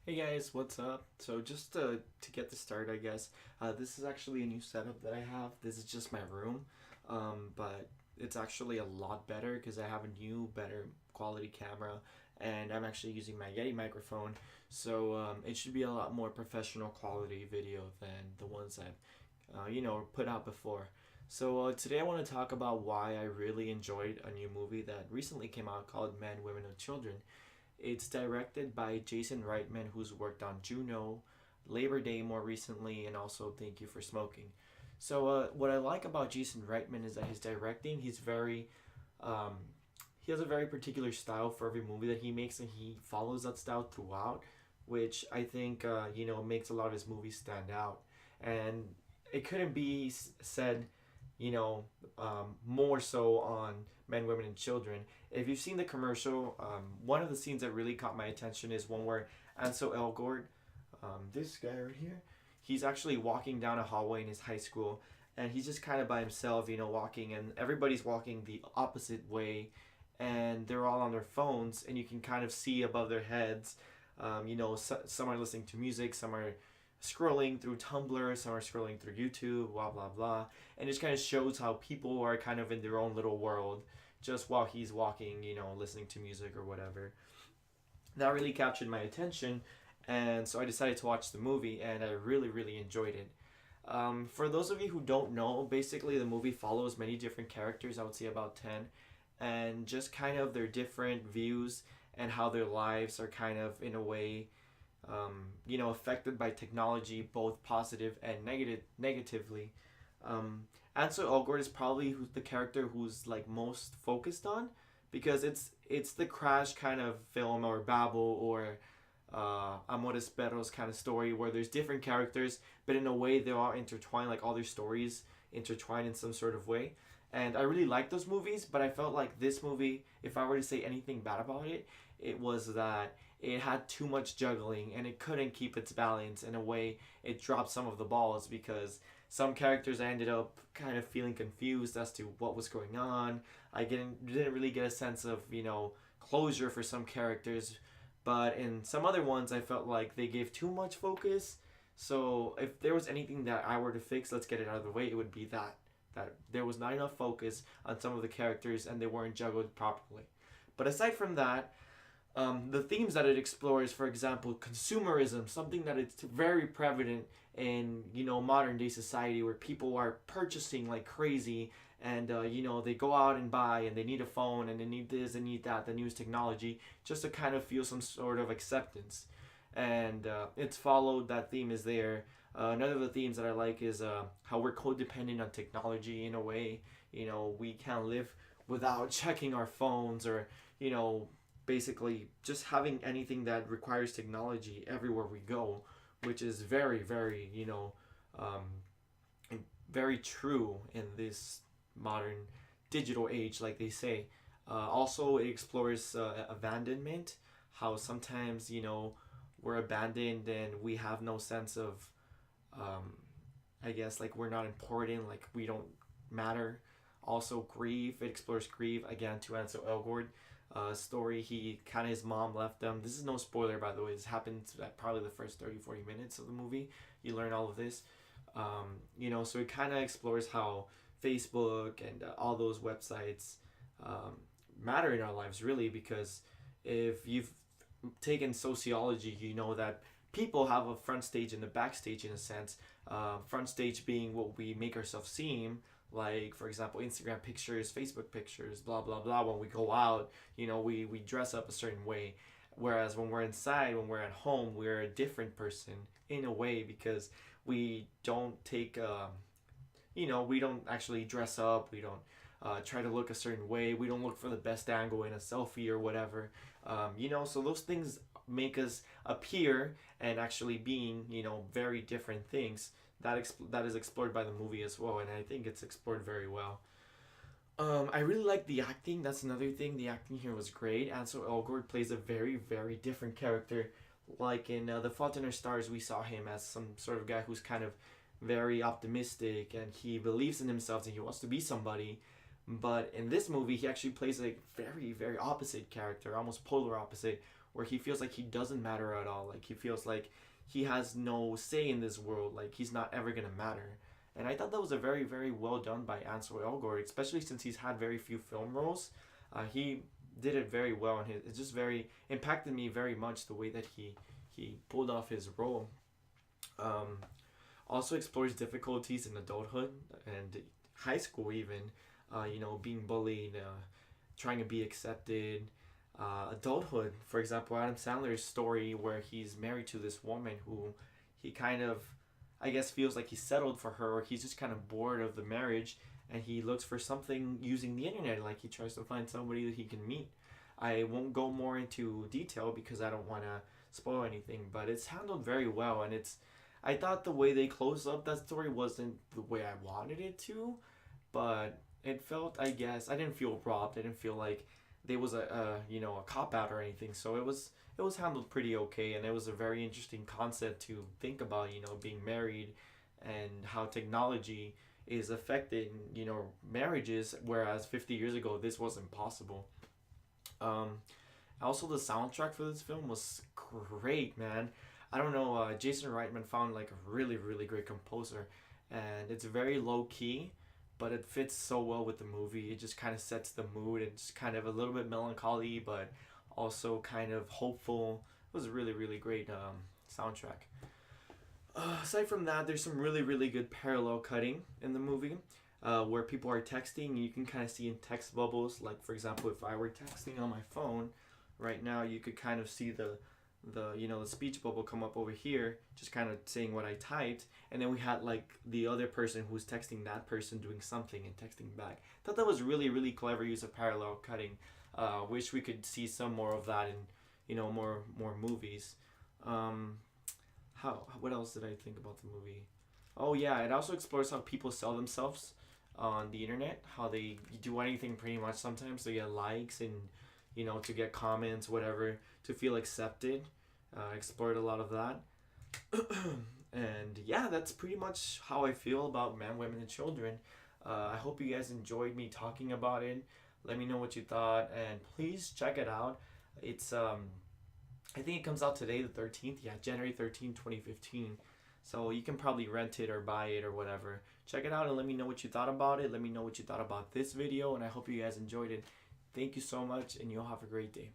Hey guys, what's up? So just to get this started, I guess this is actually a new setup that I have. This is just my room, but it's actually a lot better because I have a new, better quality camera, and I'm actually using my Yeti microphone. So it should be a lot more professional quality video than the ones I've put out before. So today I want to talk about why I really enjoyed a new movie that recently came out called Men, Women, and Children. It's directed by Jason Reitman, who's worked on Juno, Labor Day more recently, and also Thank You for Smoking. So, what I like about Jason Reitman is that his directing, um, he has a very particular style for every movie that he makes, and he follows that style throughout, which I think makes a lot of his movies stand out. And it couldn't be said, more so on Men, Women, and Children. If you've seen the commercial, one of the scenes that really caught my attention is one where Ansel Elgort, this guy right here, he's actually walking down a hallway in his high school, and he's just kind of by himself, walking, and everybody's walking the opposite way, and they're all on their phones, and you can kind of see above their heads. Some are listening to music, some are scrolling through Tumblr, some are scrolling through YouTube, blah blah blah, and it just kind of shows how people are kind of in their own little world, just while he's walking, listening to music or whatever. That really captured my attention, and so I decided to watch the movie, and I really really enjoyed it. For those of you who don't know, basically the movie follows many different characters. I would say about 10, and just kind of their different views and how their lives are kind of in a way affected by technology, both positive and negatively. Ansel Elgort is probably the character who's like most focused on, because it's the Crash kind of film, or Babel, or Amores Perros kind of story, where there's different characters, but in a way they're all intertwined, like all their stories intertwined in some sort of way. And I really like those movies, but I felt like this movie, if I were to say anything bad about it, it was that it had too much juggling and it couldn't keep its balance. In a way, it dropped some of the balls because some characters I ended up kind of feeling confused as to what was going on. I didn't really get a sense of closure for some characters, but in some other ones I felt like they gave too much focus. So if there was anything that I were to fix, let's get it out of the way, it would be that there was not enough focus on some of the characters and they weren't juggled properly. But aside from that, the themes that it explores, for example, consumerism, something that is very prevalent in modern day society, where people are purchasing like crazy, and they go out and buy, and they need a phone, and they need this, they need that, the newest technology, just to kind of feel some sort of acceptance. And it's followed, that theme is there. Another of the themes that I like is how we're codependent on technology in a way. We can't live without checking our phones, or you know basically just having anything that requires technology everywhere we go, which is very, very, um, very true in this modern digital age, like they say. Also, it explores abandonment, how sometimes, we're abandoned and we have no sense of, um, I guess, like we're not important, like we don't matter. Also, grief. It explores grief again to Ansel Elgort. Story. He kind of, his mom left them. This is no spoiler, by the way. This happened at probably the first 30-40 minutes of the movie. You learn all of this. So it kind of explores how Facebook and all those websites um, matter in our lives, really, because if you've taken sociology, you know that people have a front stage and a backstage, in a sense. Front stage being what we make ourselves seem, like for example Instagram pictures, Facebook pictures, blah blah blah. When we go out, we dress up a certain way, whereas when we're inside, when we're at home, we're a different person in a way, because we don't take we don't actually dress up. We don't try to look a certain way. We don't look for the best angle in a selfie or whatever. So those things make us appear and actually being, very different things. That is explored by the movie as well, and I think it's explored very well. I really like the acting. That's another thing. The acting here was great. Ansel Elgort plays a very, very different character. Like in The Fault in Our Stars, we saw him as some sort of guy who's kind of very optimistic, and he believes in himself and he wants to be somebody. But in this movie, he actually plays a very, very opposite character, almost polar opposite, where he feels like he doesn't matter at all. Like he feels like he has no say in this world. Like he's not ever gonna matter. And I thought that was a very, very well done by Ansel Elgort, especially since he's had very few film roles. He did it very well, and it just very impacted me very much the way that he pulled off his role. Um, Also explores difficulties in adulthood and high school, even. Being bullied, trying to be accepted. Adulthood, for example, Adam Sandler's story where he's married to this woman who he kind of, I guess, feels like he's settled for her, or he's just kind of bored of the marriage, and he looks for something using the internet. Like he tries to find somebody that he can meet. I won't go more into detail because I don't want to spoil anything, but it's handled very well, and it's. I thought the way they closed up that story wasn't the way I wanted it to, but it felt. I guess I didn't feel robbed. I didn't feel like there was a cop out or anything. So it was handled pretty okay, and it was a very interesting concept to think about. Being married, and how technology is affecting marriages, whereas 50 years ago this wasn't possible. Um, Also, the soundtrack for this film was great, man. I don't know. Jason Reitman found like a really, really great composer, and it's very low key, but it fits so well with the movie. It just kind of sets the mood. It's kind of a little bit melancholy, but also kind of hopeful. It was a really, really great soundtrack. Aside from that, there's some really, really good parallel cutting in the movie. Where people are texting, you can kind of see in text bubbles. Like for example, if I were texting on my phone, right now you could kind of see the speech bubble come up over here, just kind of saying what I typed, and then we had like the other person who's texting that person doing something and texting back. Thought that was really, really clever use of parallel cutting. Wish we could see some more of that in more movies. Um, how what else did I think about the movie? Oh yeah, it also explores how people sell themselves on the internet. How they do anything pretty much sometimes to get likes and to get comments, whatever, to feel accepted. Explored a lot of that. And yeah, that's pretty much how I feel about Men, Women, and Children. I hope you guys enjoyed me talking about it. Let me know what you thought, and please check it out. It's I think it comes out today, the 13th. Yeah, January 13th, 2015. So you can probably rent it or buy it or whatever. Check it out and let me know what you thought about it. Let me know what you thought about this video, and I hope you guys enjoyed it. Thank you so much, and you'll have a great day.